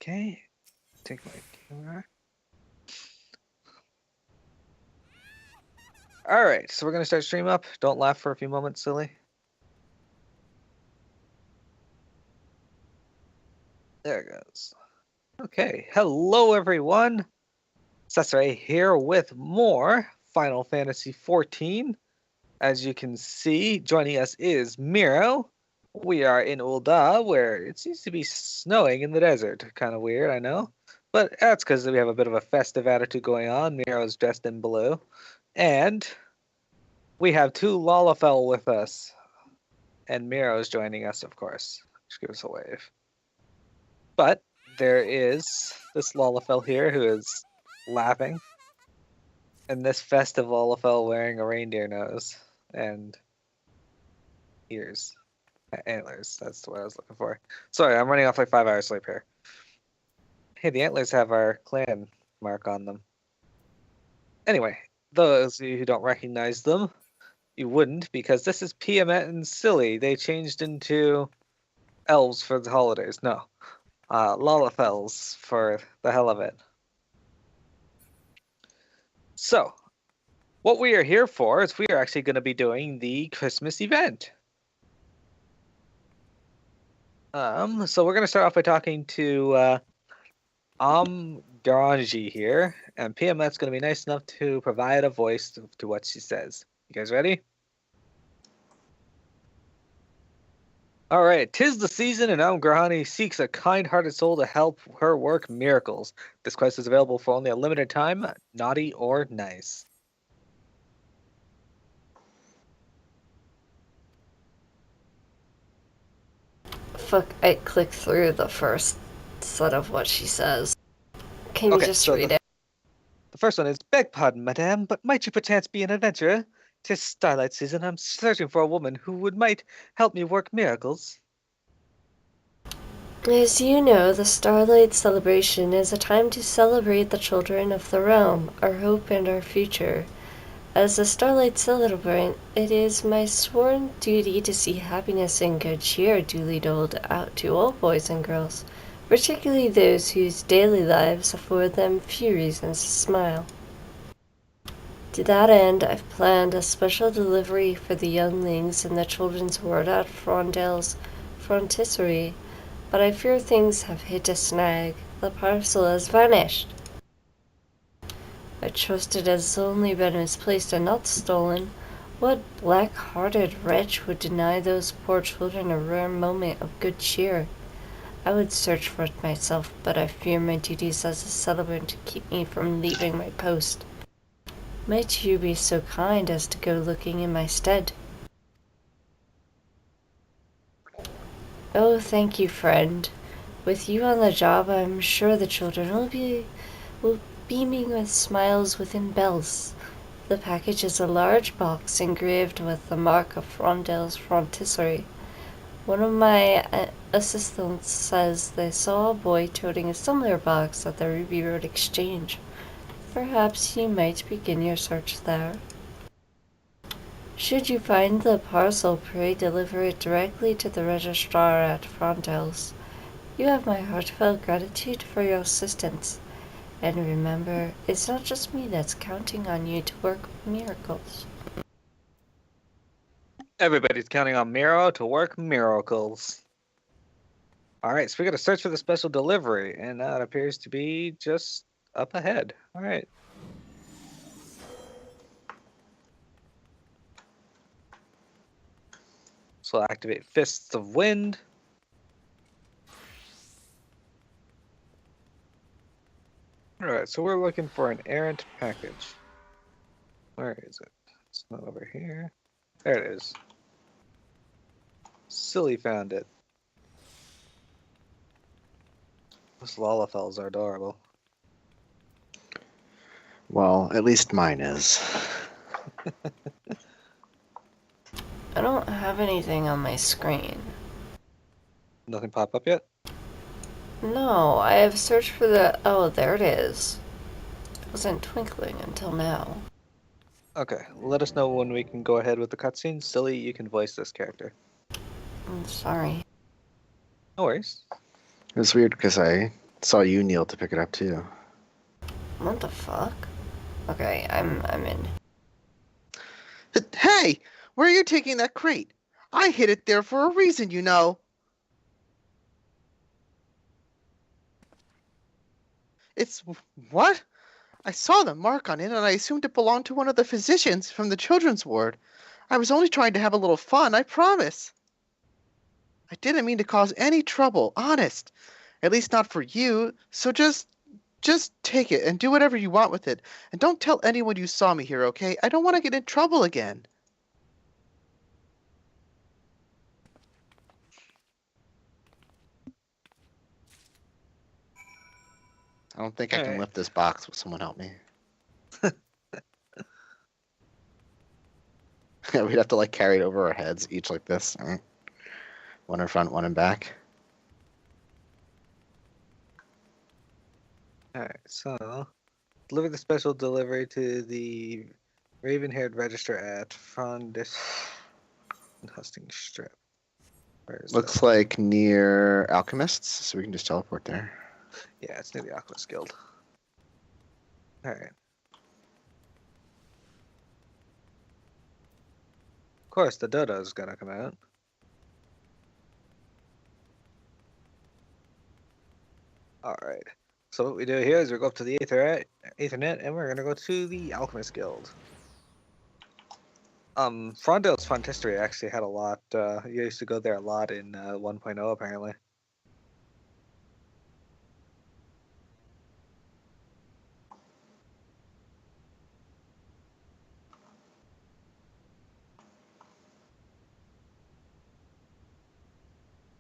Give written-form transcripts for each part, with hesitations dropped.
Okay, take my camera. All right, so we're gonna start stream up. Don't laugh for a few moments, silly. There it goes. Okay, hello everyone. Sesame here with more Final Fantasy XIV. As you can see, joining us is Mearo. We are in Ul'dah, where it seems to be snowing in the desert. Kind of weird, I know. But that's because we have a bit of a festive attitude going on. Mearo's dressed in blue. And we have two Lalafell with us. And Mearo's joining us, of course. Just give us a wave. But there is this Lalafell here who is laughing. And this festive Lalafell wearing a reindeer nose. And ears. Antlers. That's what I was looking for. Sorry, I'm running off like 5 hours sleep here. Hey, the antlers have our clan mark on them. Anyway, those of you who don't recognize them, you wouldn't, because this is Piamet and Silly. They changed into elves for the holidays. No. Lalafells for the hell of it. So, what we are here for is we are actually going to be doing the Christmas event. So we're going to start off by talking to Garanji here, and Piamet's going to be nice enough to provide a voice to what she says. You guys ready? All right, 'tis the season, and Grahani seeks a kind-hearted soul to help her work miracles. This quest is available for only a limited time, naughty or nice. Fuck, I clicked through the first set of what she says. Can you just read it? The first one is, beg pardon, madame, but might you perchance be an adventurer? 'Tis Starlight season, I'm searching for a woman who might help me work miracles. As you know, the Starlight celebration is a time to celebrate the children of the realm, our hope and our future. As a Starlight celebrant, it is my sworn duty to see happiness and good cheer duly doled out to all boys and girls, particularly those whose daily lives afford them few reasons to smile. To that end, I've planned a special delivery for the younglings in the children's ward at Frondel's Frontisserie, but I fear things have hit a snag. The parcel has vanished. I trust it has only been misplaced and not stolen. What black-hearted wretch would deny those poor children a rare moment of good cheer? I would search for it myself, but I fear my duties as a celebrant keep me from leaving my post. Might you be so kind as to go looking in my stead? Oh, thank you, friend. With you on the job, I'm sure the children will be beaming with smiles within bells. The package is a large box engraved with the mark of Frondel's Frontisserie. One of my assistants says they saw a boy toting a similar box at the Ruby Road Exchange. Perhaps you might begin your search there. Should you find the parcel, pray deliver it directly to the registrar at Frondel's. You have my heartfelt gratitude for your assistance. And remember, it's not just me that's counting on you to work miracles. Everybody's counting on Mearo to work miracles. Alright, so we gotta search for the special delivery, and that appears to be just up ahead. Alright. So I'll activate Fists of Wind. Alright, so we're looking for an errant package. Where is it? It's not over here. There it is. Silly found it. Those Lalafells are adorable. Well, at least mine is. I don't have anything on my screen. Nothing pop up yet? No, I have searched for the... Oh, there it is. It wasn't twinkling until now. Okay, let us know when we can go ahead with the cutscene. Silly, you can voice this character. I'm sorry. No worries. It was weird because I Saw you kneel to pick it up too. What the fuck? Okay, I'm in. Hey, where are you taking that crate? I hid it there for a reason, you know. It's what? I saw the mark on it and I assumed it belonged to one of the physicians from the children's ward. I was only trying to have a little fun, I promise. I didn't mean to cause any trouble, honest. At least not for you. So just take it and do whatever you want with it. And don't tell anyone you saw me here, okay? I don't want to get in trouble again. I don't think I can Alright. lift this box. Will someone help me? Yeah, we'd have to like carry it over our heads, each like this. All right. One in front, one in back. Alright, so deliver the special delivery to the raven-haired register at Frondis Hustings Strip. Where is Looks that? like near Alchemists, so we can just teleport there. Yeah, it's near the Alchemist Guild. Alright. Of course, the dodo's gonna come out. Alright. So what we do here is we go up to the Ethernet, and we're gonna go to the Alchemist Guild. Frondale's Frontistery actually had a lot. You used to go there a lot in 1.0 apparently.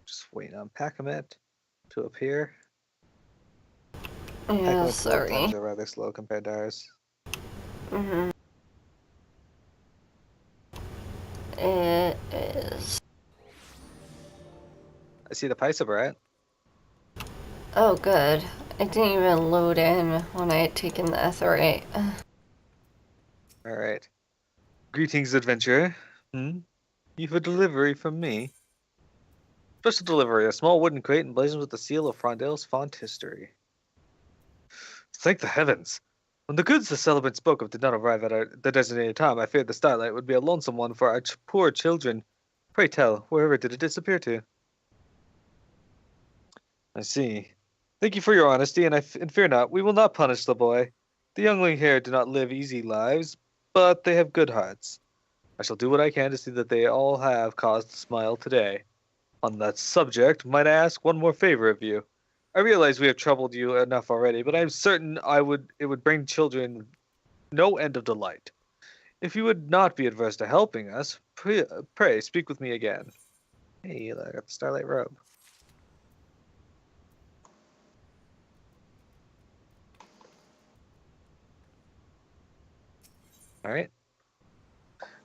Just waiting on Packamet to appear. Yeah, Packamet's load sorry. times are rather slow compared to ours. Mm-hmm. It is. I see the Paisa Brat. Oh, good. I didn't even load in when I had taken the Etherite. Alright. Greetings, adventurer. You've a delivery from me. Special delivery, a small wooden crate emblazoned with the seal of Frondale's font history. Thank the heavens! When the goods the celebrant spoke of did not arrive at the designated time, I feared the Starlight would be a lonesome one for our poor children. Pray tell, wherever did it disappear to? I see. Thank you for your honesty, and fear not, we will not punish the boy. The youngling here do not live easy lives, but they have good hearts. I shall do what I can to see that they all have cause to smile today. On that subject, might I ask one more favor of you? I realize we have troubled you enough already, but I am certain it would bring children no end of delight. If you would not be adverse to helping us, pray speak with me again. Hey, I got the Starlight robe. Alright.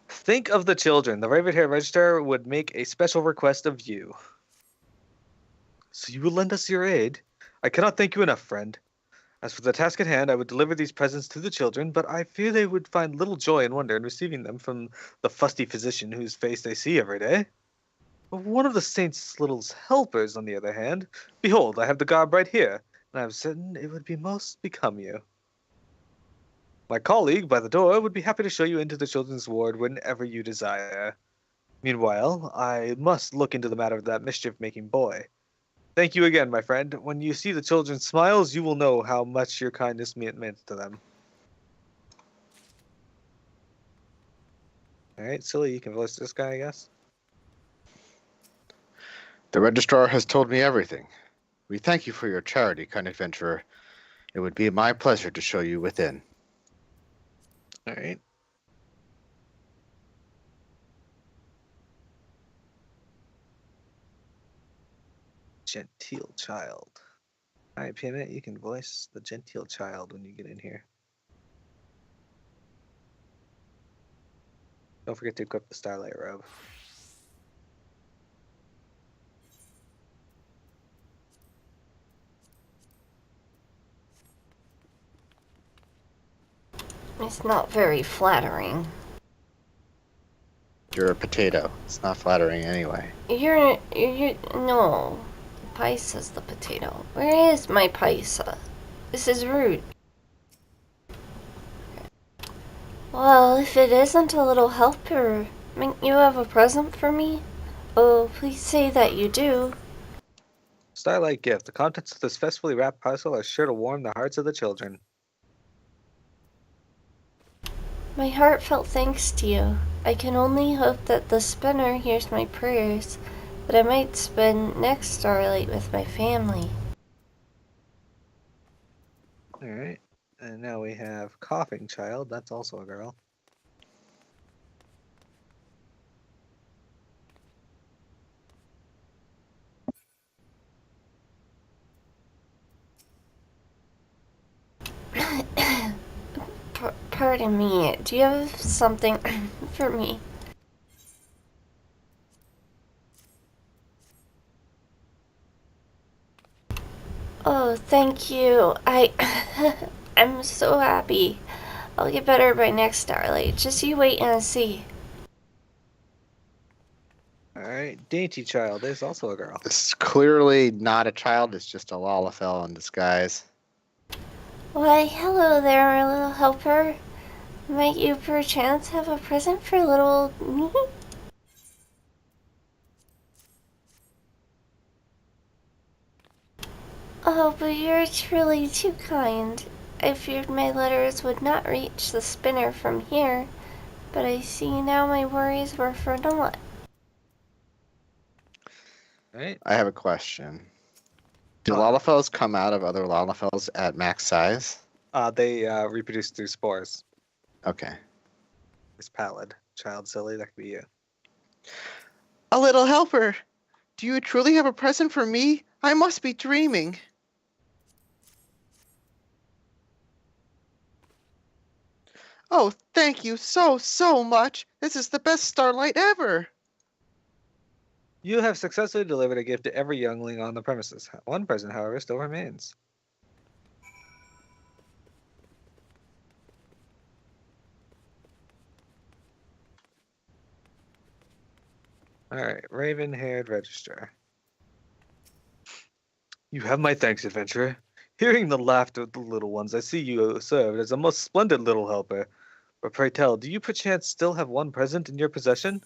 Think of the children. The Raven-haired Register would make a special request of you. So you will lend us your aid? I cannot thank you enough, friend. As for the task at hand, I would deliver these presents to the children, but I fear they would find little joy and wonder in receiving them from the fusty physician whose face they see every day. But one of the saint's little helpers, on the other hand, behold, I have the garb right here, and I am certain it would be most become you. My colleague by the door would be happy to show you into the children's ward whenever you desire. Meanwhile, I must look into the matter of that mischief-making boy. Thank you again, my friend. When you see the children's smiles, you will know how much your kindness meant to them. Alright, Silly, you can voice this guy, I guess. The registrar has told me everything. We thank you for your charity, kind adventurer. It would be my pleasure to show you within. Alright. Genteel child. Alright, Peanut, you can voice the genteel child when you get in here. Don't forget to equip the Starlight robe. It's not very flattering. You're a potato. It's not flattering anyway. You no. pie, says the potato. Where is my paisa? This is rude. Well, if it isn't a little helper, might you have a present for me? Oh, please say that you do. Starlight gift. The contents of this festively wrapped parcel are sure to warm the hearts of the children. My heartfelt thanks to you. I can only hope that the spinner hears my prayers, that I might spend next Starlight with my family. Alright. And now we have Coughing Child. That's also a girl. Pardon me, do you have something for me? Oh, thank you. I'm so happy. I'll get better by next Starlight. Just you wait and see. Alright. Dainty Child is also a girl. This is clearly not a child, it's just a lalafell in disguise. Why, hello there, my little helper. Might you perchance have a present for little me? Oh, but you're truly too kind. I feared my letters would not reach the spinner from here, but I see now my worries were for naught. Right? I have a question. Do Oh. lalafells come out of other lalafells at max size? They reproduce through spores. Okay. It's pallid. Child silly, that could be you. A little helper. Do you truly have a present for me? I must be dreaming. Oh, thank you so much. This is the best Starlight ever. You have successfully delivered a gift to every youngling on the premises. One present, however, still remains. Alright, raven-haired registrar. You have my thanks, adventurer. Hearing the laughter of the little ones, I see you served as a most splendid little helper. But pray tell, do you perchance still have one present in your possession?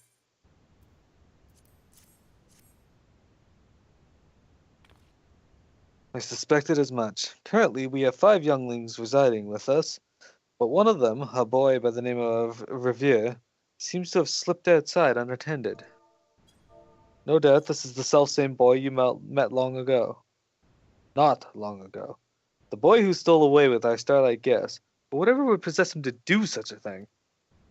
I suspected as much. Currently, we have 5 younglings residing with us, but one of them, a boy by the name of Revere, seems to have slipped outside unattended. No doubt this is the selfsame boy you met long ago. Not long ago. The boy who stole away with our Starlight gifts. But whatever would possess him to do such a thing?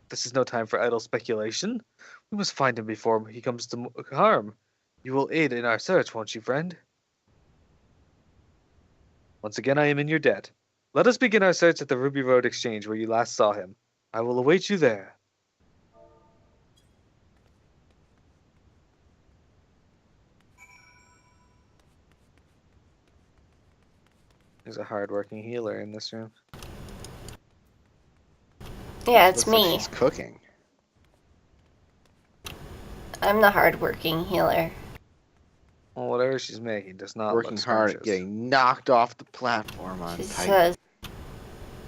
This is no time for idle speculation. We must find him before he comes to harm. You will aid in our search, won't you, friend? Once again, I am in your debt. Let us begin our search at the Ruby Road Exchange where you last saw him. I will await you there. There's a hard-working healer in this room. Yeah, it's Looks like me. she's cooking. I'm the hard-working healer. Well, whatever she's making does not Working look hard at scrumptious. getting knocked off the platform on She Titan. says,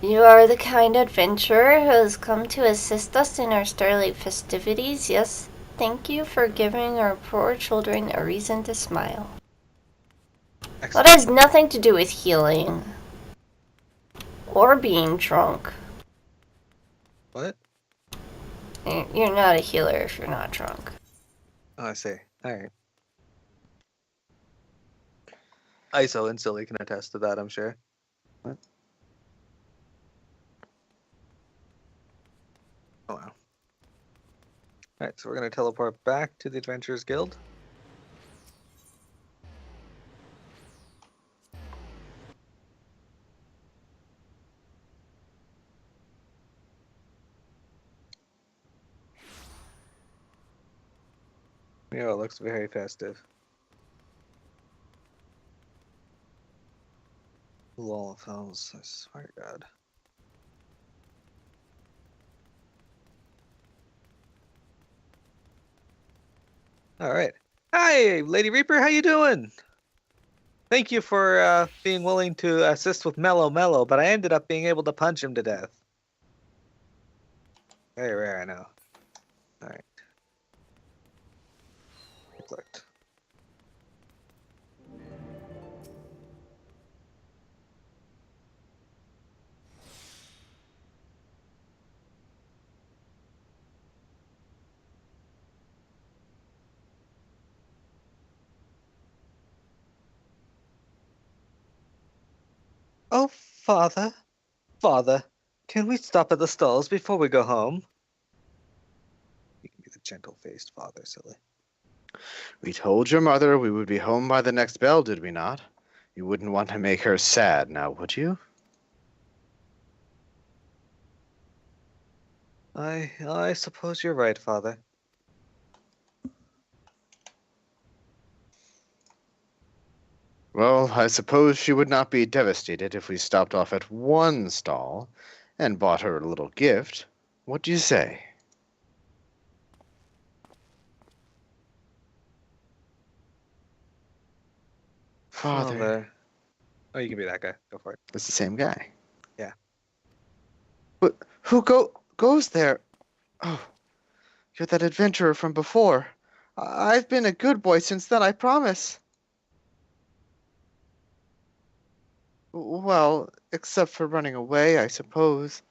"You are the kind adventurer who has come to assist us in our Starlight festivities. Yes, thank you for giving our poor children a reason to smile." Excellent. That has nothing to do with healing. Or being drunk. What? You're not a healer if you're not drunk. Oh, I see. Alright. ISO and Silly can attest to that, I'm sure. What? Oh, wow. Alright, so we're going to teleport back to the Adventurers Guild. Mearo looks very festive. Lol, fellas, I swear to God. Alright. Hi, Lady Reaper, how you doing? Thank you for being willing to assist with Mello, but I ended up being able to punch him to death. Very rare, I know. Alright. Clicked. Oh, Father. Father, can we stop at the stalls before we go home? You can be the gentle-faced father, silly. We told your mother we would be home by the next bell, did we not? You wouldn't want to make her sad now, would you? I suppose you're right, Father. Well, I suppose she would not be devastated if we stopped off at one stall and bought her a little gift. What do you say? Father. Oh, you can be that guy. Go for it. It's the same guy. Yeah. But who goes there? Oh, you're that adventurer from before. I've been a good boy since then, I promise. Well, except for running away, I suppose.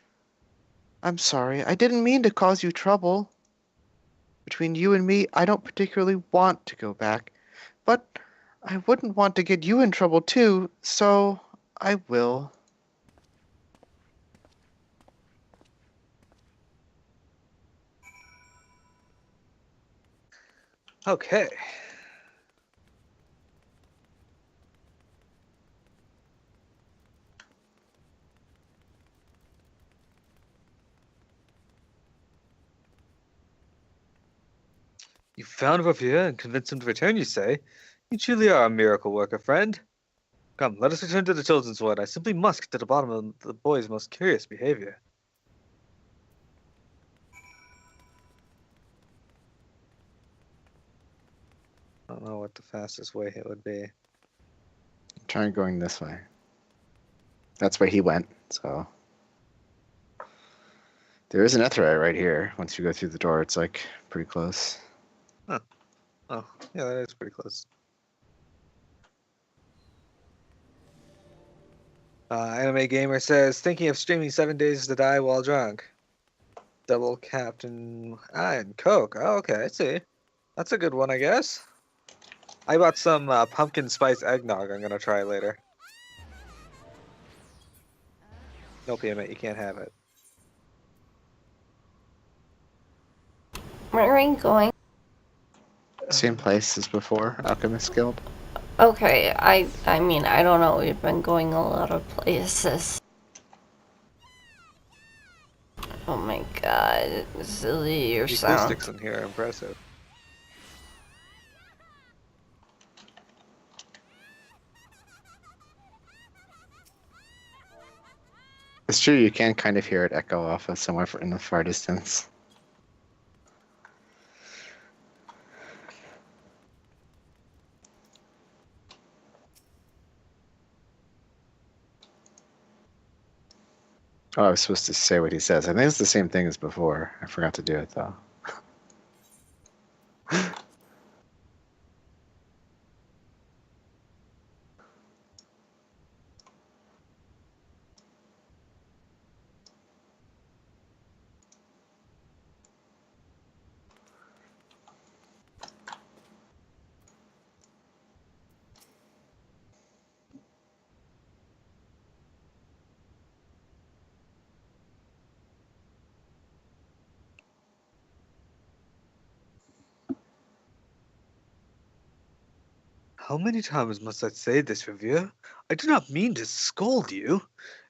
I'm sorry. I didn't mean to cause you trouble. Between you and me, I don't particularly want to go back. But I wouldn't want to get you in trouble too, so I will. Okay. You found Ravier and convinced him to return, you say? You truly are a miracle worker, friend. Come, let us return to the children's ward. I simply must get to the bottom of the boy's most curious behavior. I don't know what the fastest way it would be. Try going this way. That's where he went, so. There is an Etherite right here. Once you go through the door, it's like pretty close. Oh, yeah, that is pretty close. Anime Gamer says, thinking of streaming 7 Days to Die while drunk. Double Captain and Coke. Oh, okay, I see. That's a good one, I guess. I bought some pumpkin spice eggnog I'm going to try later. No payment, you can't have it. Where are you going? Same place as before, Alchemist Guild. Okay, I mean, I don't know. We've been going a lot of places. Oh my god, silly, your The sound. acoustics in here are impressive. It's true, you can kind of hear it echo off of somewhere in the far distance. Oh, I was supposed to say what he says. I think it's the same thing as before. I forgot to do it, though. How many times must I say this, Revere? I do not mean to scold you,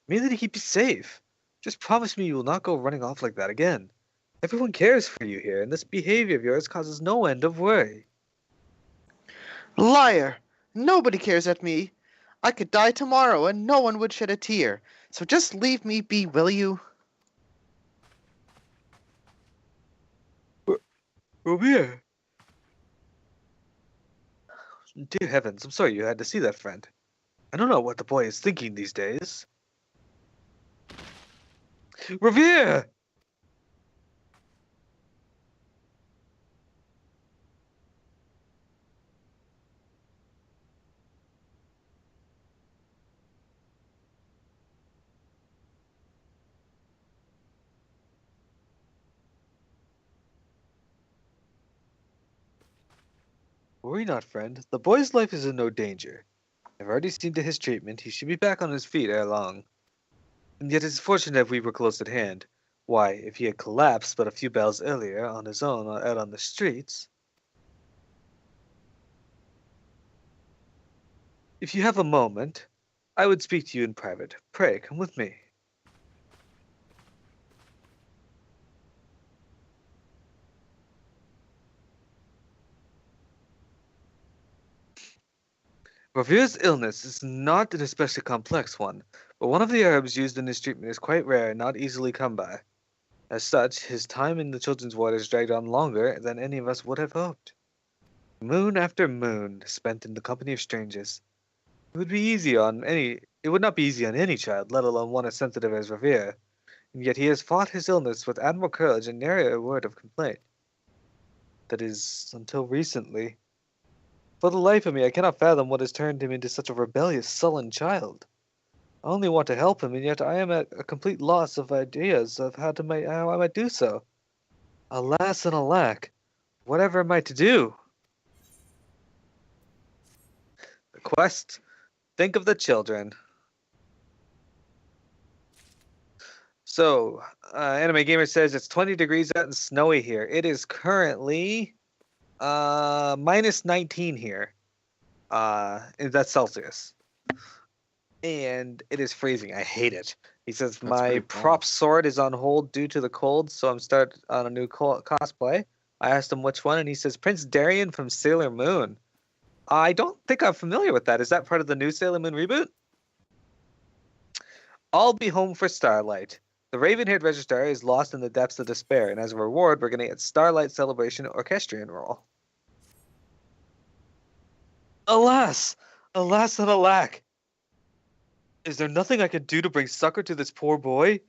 merely to keep you safe. Just promise me you will not go running off like that again. Everyone cares for you here, and this behavior of yours causes no end of worry. Liar! Nobody cares at me. I could die tomorrow and no one would shed a tear. So just leave me be, will you? Revere! Dear heavens, I'm sorry you had to see that, friend. I don't know what the boy is thinking these days. Revere! Worry not, friend. The boy's life is in no danger. I've already seen to his treatment. He should be back on his feet ere long. And yet it's fortunate we were close at hand. Why, if he had collapsed but a few bells earlier, on his own, out on the streets... If you have a moment, I would speak to you in private. Pray, come with me. Revere's illness is not an especially complex one, but one of the herbs used in his treatment is quite rare and not easily come by. As such, his time in the children's ward has dragged on longer than any of us would have hoped. Moon after moon spent in the company of strangers. It would not be easy on any child, let alone one as sensitive as Revere, and yet he has fought his illness with admirable courage and nary a word of complaint. That is, until recently. For the life of me, I cannot fathom what has turned him into such a rebellious, sullen child. I only want to help him, and yet I am at a complete loss of ideas of how I might do so. Alas and alack, whatever am I to do? The quest. Think of the children. So, Anime Gamer says it's 20 degrees out and snowy here. It is currently minus 19 here. That's Celsius. And it is freezing. I hate it. He says, That's my pretty cold. prop sword is on hold due to the cold, so I'm starting on a new cosplay. I asked him which one, and he says, Prince Darien from Sailor Moon. I don't think I'm familiar with that. Is that part of the new Sailor Moon reboot? I'll be home for Starlight. The raven-haired registrar is lost in the depths of despair, and as a reward, we're going to get Starlight Celebration Orchestrion role. Alas! Alas and alack! Is there nothing I can do to bring succor to this poor boy?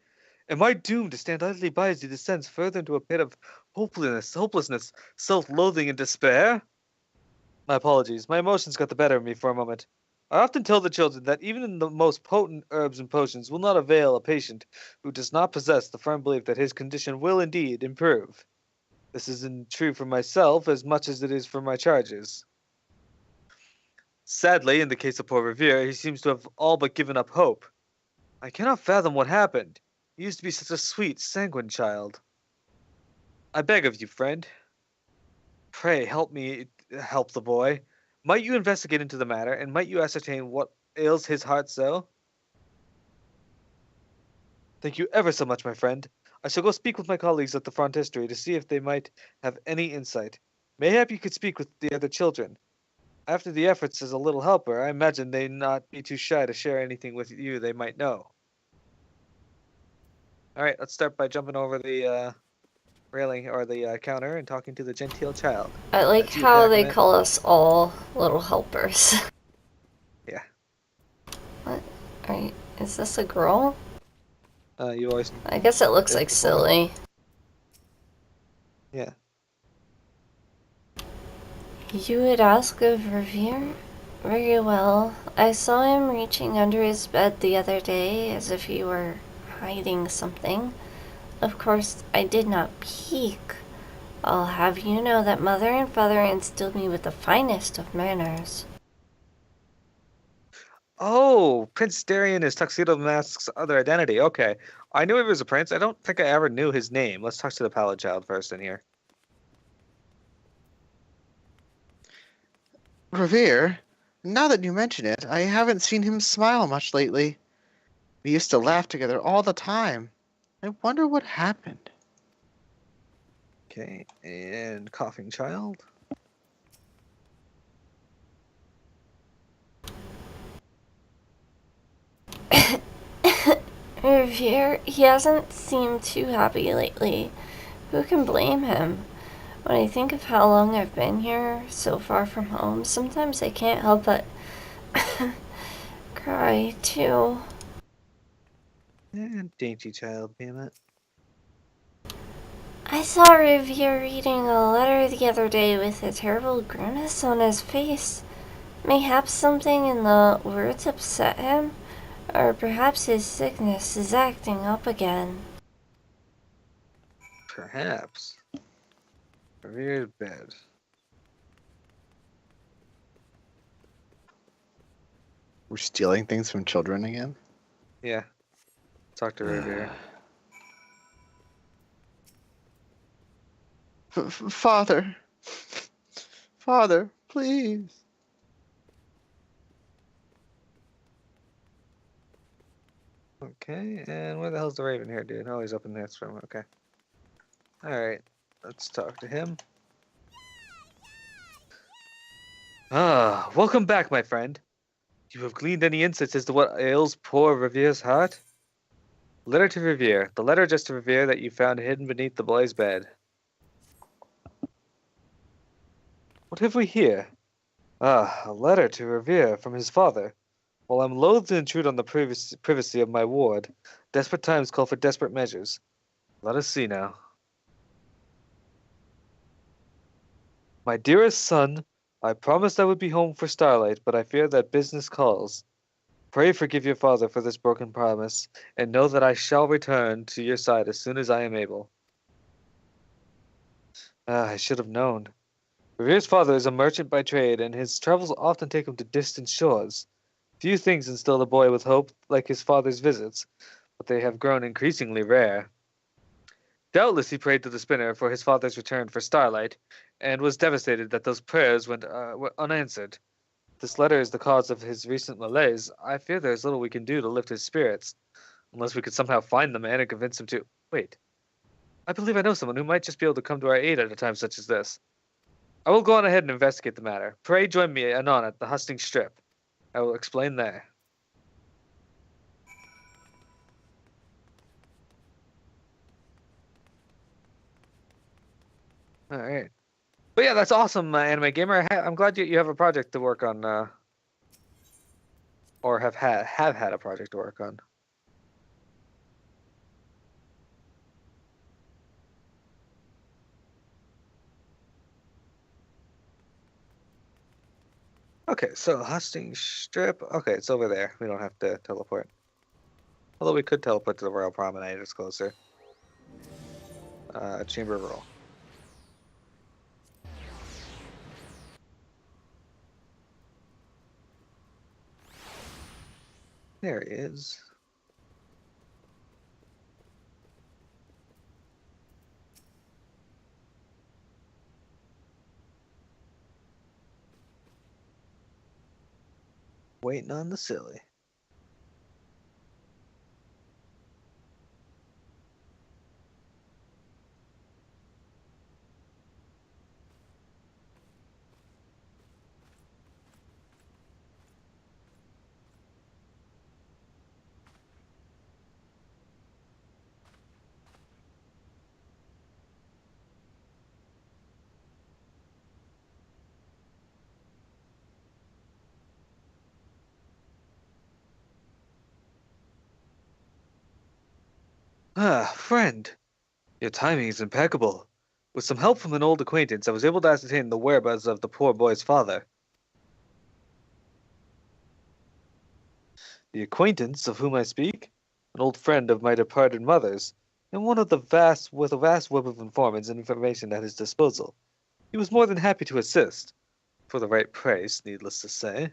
Am I doomed to stand idly by as he descends further into a pit of hopelessness, self-loathing, and despair? My apologies. My emotions got the better of me for a moment. I often tell the children that even in the most potent herbs and potions will not avail a patient who does not possess the firm belief that his condition will indeed improve. This isn't true for myself as much as it is for my charges. Sadly, in the case of poor Revere, he seems to have all but given up hope. I cannot fathom what happened. He used to be such a sweet, sanguine child. I beg of you, friend. Pray help me help the boy. Might you investigate into the matter, and might you ascertain what ails his heart so? Thank you ever so much, my friend. I shall go speak with my colleagues at the Frontistery to see if they might have any insight. Mayhap you could speak with the other children. After the efforts as a little helper, I imagine they'd not be too shy to share anything with you they might know. Alright, let's start by jumping over the railing or the counter and talking to the genteel child. I like That's you, how they Pac-Man. call us all little helpers. Yeah. What? Is this a girl? You always... I guess it looks Yeah, like before. silly. Yeah. You would ask of Revere? Very well. I saw him reaching under his bed the other day as if he were hiding something. Of course, I did not peek. I'll have you know that mother and father instilled me with the finest of manners. Oh, Prince Darien is Tuxedo Mask's other identity. Okay. I knew he was a prince. I don't think I ever knew his name. Let's talk to the Pallid Child first in here. Revere, now that you mention it, I haven't seen him smile much lately. We used to laugh together all the time. I wonder what happened. Okay, and Coughing Child. Revere, he hasn't seemed too happy lately. Who can blame him? When I think of how long I've been here, so far from home, sometimes I can't help but cry, too. Dainty child, damn it. I saw Revere reading a letter the other day with a terrible grimace on his face. Mayhaps something in the words upset him, or perhaps his sickness is acting up again. Perhaps. Revere's bed. We're stealing things from children again? Yeah. Talk to Revere. Father. Father, please. Okay, and where the hell's the Raven here, dude? Oh, he's up in this room. Okay. Alright, let's talk to him. Ah, welcome back, my friend. You have gleaned any insights as to what ails poor Revere's heart? Letter to Revere. The letter just to Revere that you found hidden beneath the boy's bed. What have we here? Ah, a letter to Revere from his father. While I'm loath to intrude on the privacy of my ward, desperate times call for desperate measures. Let us see now. My dearest son, I promised I would be home for Starlight, but I fear that business calls. Pray forgive your father for this broken promise, and know that I shall return to your side as soon as I am able. Ah, I should have known. Revere's father is a merchant by trade, and his travels often take him to distant shores. Few things instill the boy with hope like his father's visits, but they have grown increasingly rare. Doubtless he prayed to the spinner for his father's return for Starlight, and was devastated that those prayers were unanswered. This letter is the cause of his recent malaise. I fear there is little we can do to lift his spirits, unless we could somehow find the man and convince him to... Wait. I believe I know someone who might just be able to come to our aid at a time such as this. I will go on ahead and investigate the matter. Pray join me anon at the Hustings Strip. I will explain there. Alright. But yeah, that's awesome, Anime Gamer. I'm glad you have a project to work on, or have had a project to work on. Okay, so Hustings Strip. Okay, it's over there. We don't have to teleport. Although we could teleport to the Royal Promenade, it's closer. Chamber Roll. There he is. Waiting on the silly. Ah, friend. Your timing is impeccable. With some help from an old acquaintance, I was able to ascertain the whereabouts of the poor boy's father. The acquaintance of whom I speak? An old friend of my departed mother's, and one of the with a vast web of informants and information at his disposal. He was more than happy to assist, for the right price, needless to say.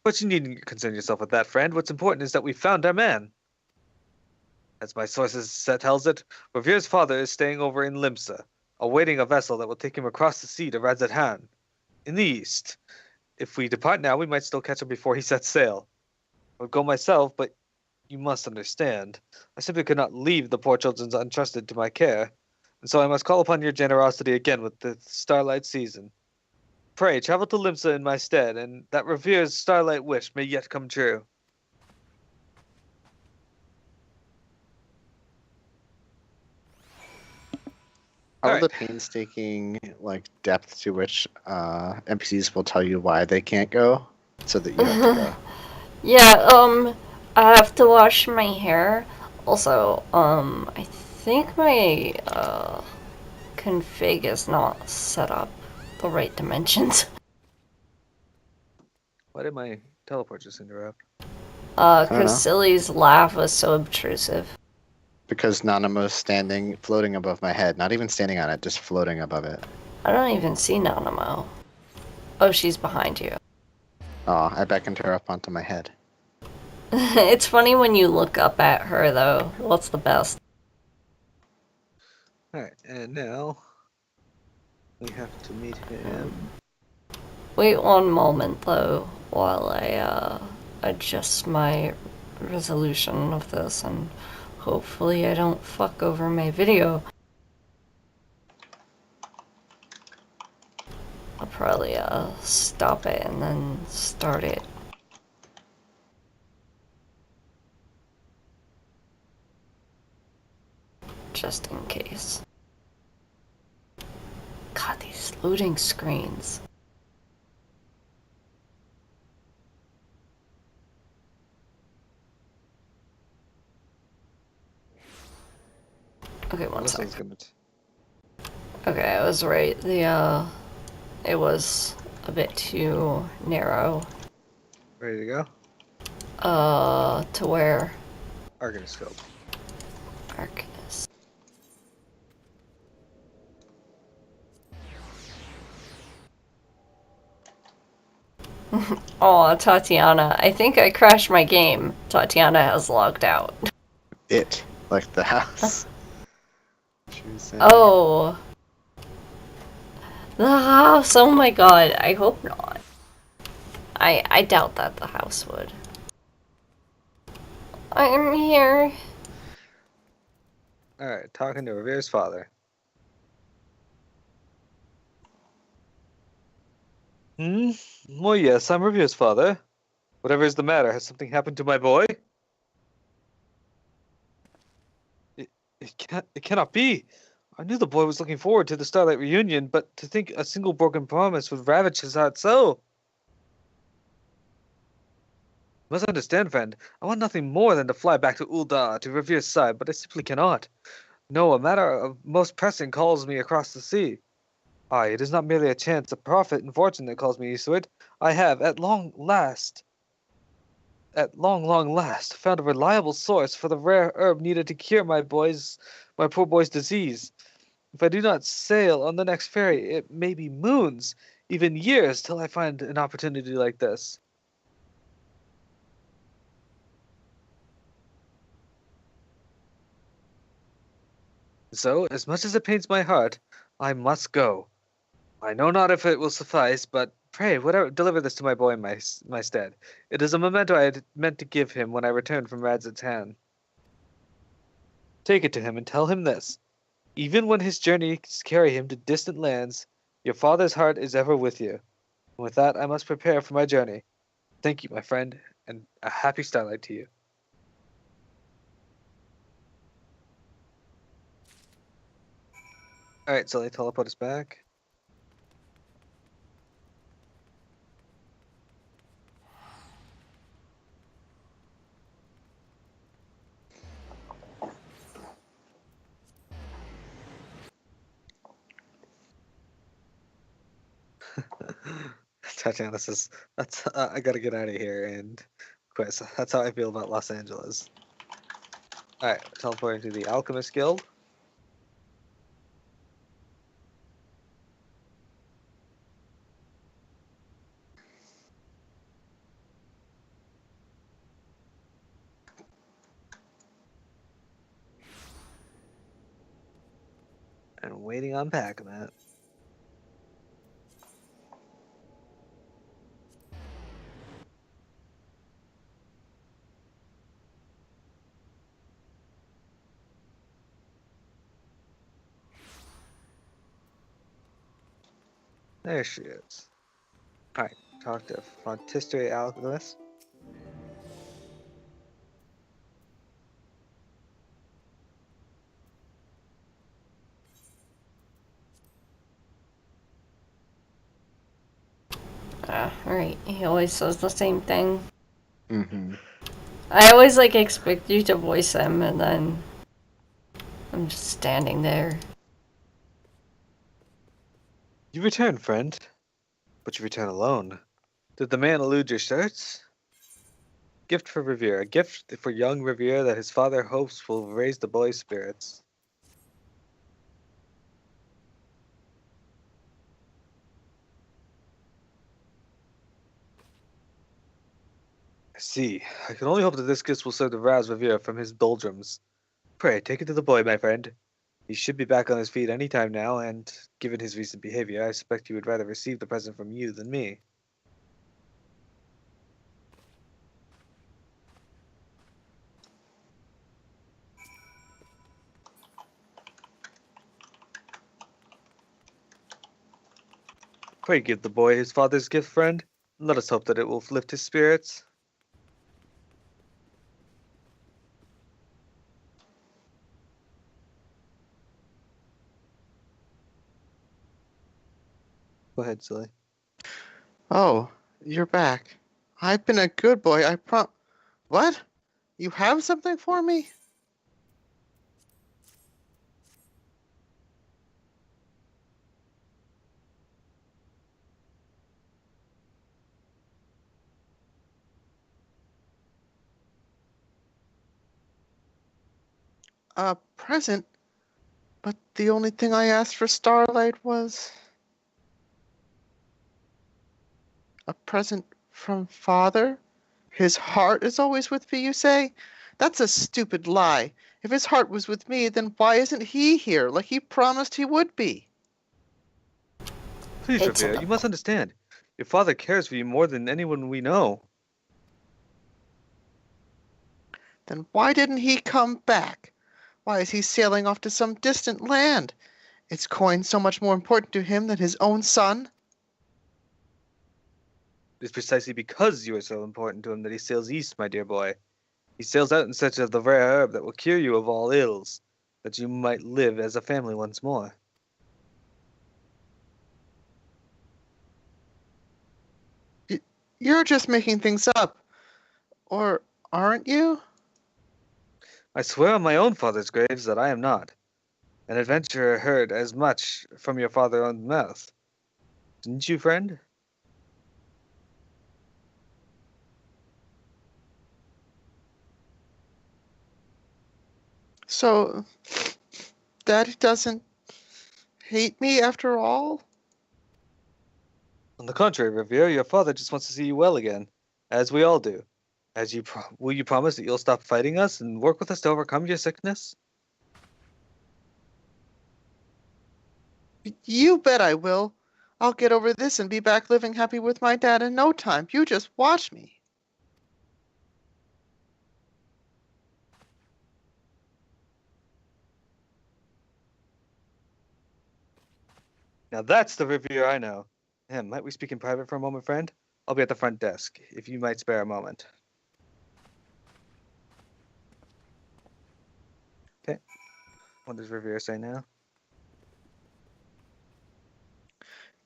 But you needn't concern yourself with that, friend. What's important is that we found our man. As my sources tells it, Revere's father is staying over in Limsa, awaiting a vessel that will take him across the sea to Radzethan, in the east. If we depart now, we might still catch him before he sets sail. I would go myself, but you must understand, I simply could not leave the poor children untrusted to my care, and so I must call upon your generosity again with the Starlight season. Pray, travel to Limsa in my stead, and that Revere's Starlight wish may yet come true. All Alright. the painstaking depth to which NPCs will tell you why they can't go, so that you have to go. Yeah, I have to wash my hair. Also, I think my, config is not set up the right dimensions. Why did my teleport just interrupt? I don't Cause know. Silly's laugh was so obtrusive. Because Nanamo's standing, floating above my head. Not even standing on it, just floating above it. I don't even see Nanamo. Oh, she's behind you. Oh, I beckoned her up onto my head. It's funny when you look up at her, though. What's the best? Alright, and now we have to meet him. Wait one moment, though, while I, adjust my resolution of this, and hopefully I don't fuck over my video. I'll probably, stop it and then start it. Just in case. God, these loading screens. Okay, one This sec. one's gonna Okay, I was right. It was a bit too narrow. ready to go? To where? Arcanoscope. Arcanist. Oh, Tatiana. I think I crashed my game. Tatiana has logged out. It, like the house. She was saying. Oh. The house! Oh my god, I hope not. I doubt that the house would. I'm here. Alright, talking to Revere's father. Hmm? Well, yes, I'm Revere's father. Whatever is the matter, has something happened to my boy? It cannot be. I knew the boy was looking forward to the Starlight reunion, but to think a single broken promise would ravage his heart so. You must understand, friend. I want nothing more than to fly back to Ul'dah to Revere's side, but I simply cannot. No, a matter of most pressing calls me across the sea. Aye, it is not merely a chance, a profit and fortune that calls me eastward. I have, at long, long last, found a reliable source for the rare herb needed to cure my poor boy's disease. If I do not sail on the next ferry, it may be moons, even years, till I find an opportunity like this. So, as much as it pains my heart, I must go. I know not if it will suffice, but pray, whatever, deliver this to my boy in my stead. It is a memento I had meant to give him when I returned from Radzit's hand. Take it to him and tell him this. Even when his journeys carry him to distant lands, your father's heart is ever with you. And with that, I must prepare for my journey. Thank you, my friend, and a happy Starlight to you. Alright, so they teleport us back. Tatiana says, "That's I gotta get out of here." And quits. That's how I feel about Los Angeles. All right, teleporting to the Alchemist Guild. And waiting on Pac-Man. There she is. All right, talk to Frontistery Alchemist. Alright, he always says the same thing. Mm-hmm. I always expect you to voice them, and then I'm just standing there. You return, friend, but you return alone. Did the man elude your search? Gift for Revere. A gift for young Revere that his father hopes will raise the boy's spirits. I see. I can only hope that this gift will serve to rouse Revere from his doldrums. Pray, take it to the boy, my friend. He should be back on his feet any time now, and, given his recent behavior, I suspect he would rather receive the present from you than me. Pray give the boy his father's gift, friend, and let us hope that it will lift his spirits. Go ahead, silly. Oh, you're back. I've been a good boy, What? You have something for me? A present? But the only thing I asked for Starlight was a present from father? His heart is always with me, you say? That's a stupid lie. If his heart was with me, then why isn't he here like he promised he would be? Please, It's in Revere, the you must understand. Your father cares for you more than anyone we know. Then why didn't he come back? Why is he sailing off to some distant land? Is coin so much more important to him than his own son? It is precisely because you are so important to him that he sails east, my dear boy. He sails out in search of the rare herb that will cure you of all ills, that you might live as a family once more. You're just making things up. Or aren't you? I swear on my own father's graves that I am not. An adventurer heard as much from your father's own mouth. Didn't you, friend? So, Daddy doesn't hate me after all? On the contrary, Revere, your father just wants to see you well again, as we all do. Will you promise that you'll stop fighting us and work with us to overcome your sickness? You bet I will. I'll get over this and be back living happy with my dad in no time. You just watch me. Now that's the Revere I know. Might we speak in private for a moment, friend? I'll be at the front desk, if you might spare a moment. Okay. What does Revere say now?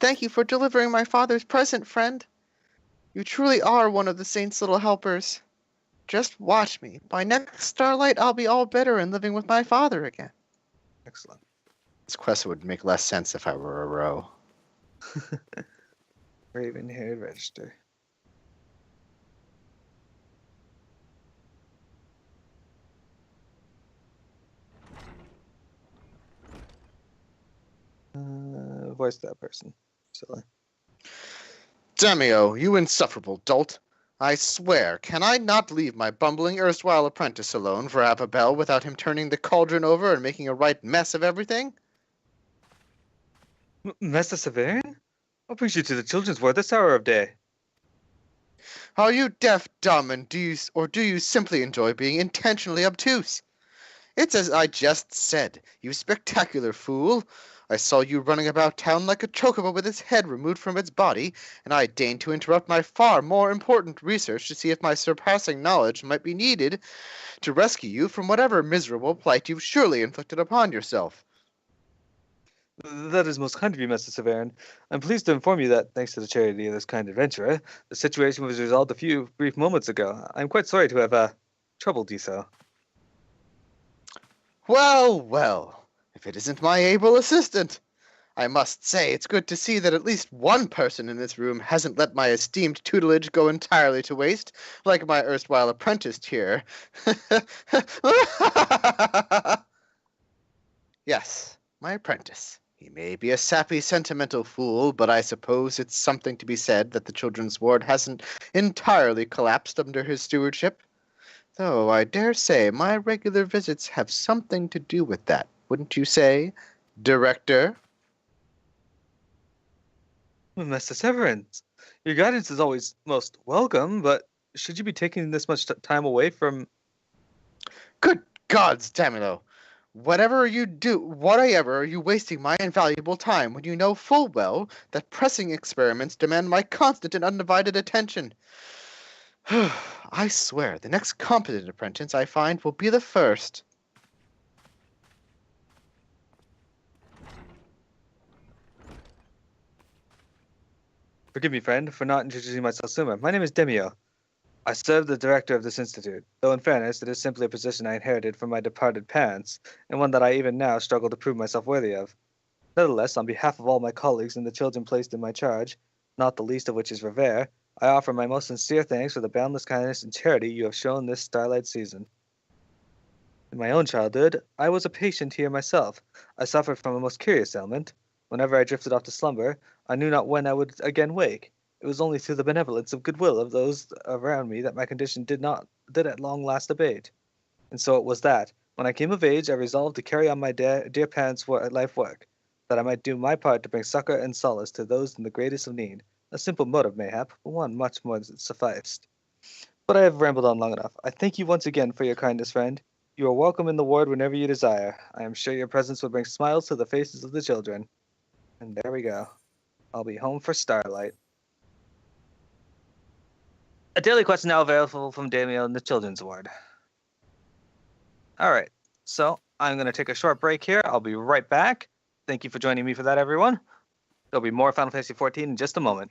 Thank you for delivering my father's present, friend. You truly are one of the saint's little helpers. Just watch me. By next starlight, I'll be all better and living with my father again. Excellent. This quest would make less sense if I were a row. Raven-haired register. Voice that person. Silly. Demio, you insufferable dolt! I swear, can I not leave my bumbling erstwhile apprentice alone for half a bell without him turning the cauldron over and making a right mess of everything? Master Severian? What brings you to the children's ward this hour of day? Are you deaf, dumb, and do you simply enjoy being intentionally obtuse? It's as I just said, you spectacular fool. I saw you running about town like a chocobo with its head removed from its body, and I deigned to interrupt my far more important research to see if my surpassing knowledge might be needed to rescue you from whatever miserable plight you've surely inflicted upon yourself. That is most kind of you, Master Severin. I'm pleased to inform you that, thanks to the charity of this kind adventurer, the situation was resolved a few brief moments ago. I'm quite sorry to have, troubled you so. Well, well, if it isn't my able assistant. I must say it's good to see that at least one person in this room hasn't let my esteemed tutelage go entirely to waste, like my erstwhile apprentice here. Yes, my apprentice. He may be a sappy, sentimental fool, but I suppose it's something to be said that the children's ward hasn't entirely collapsed under his stewardship. Though I dare say my regular visits have something to do with that, wouldn't you say, Director? Master Severin, your guidance is always most welcome, but should you be taking this much time away from... Good gods, Damilo! Whatever are you wasting my invaluable time when you know full well that pressing experiments demand my constant and undivided attention? I swear, the next competent apprentice I find will be the first. Forgive me, friend, for not introducing myself sooner. My name is Mearo. I serve the director of this institute, though in fairness, it is simply a position I inherited from my departed parents, and one that I even now struggle to prove myself worthy of. Nevertheless, on behalf of all my colleagues and the children placed in my charge, not the least of which is Revere, I offer my most sincere thanks for the boundless kindness and charity you have shown this Starlight season. In my own childhood, I was a patient here myself. I suffered from a most curious ailment. Whenever I drifted off to slumber, I knew not when I would again wake. It was only through the benevolence of goodwill of those around me that my condition did at long last abate. And so it was that, when I came of age, I resolved to carry on my dear parents' life work, that I might do my part to bring succor and solace to those in the greatest of need. A simple motive, mayhap, but one much more than sufficed. But I have rambled on long enough. I thank you once again for your kindness, friend. You are welcome in the ward whenever you desire. I am sure your presence will bring smiles to the faces of the children. And there we go. I'll be home for Starlight. A daily quest now available from Damien in the children's ward. All right, so I'm going to take a short break here. I'll be right back. Thank you for joining me for that, everyone. There'll be more Final Fantasy XIV in just a moment.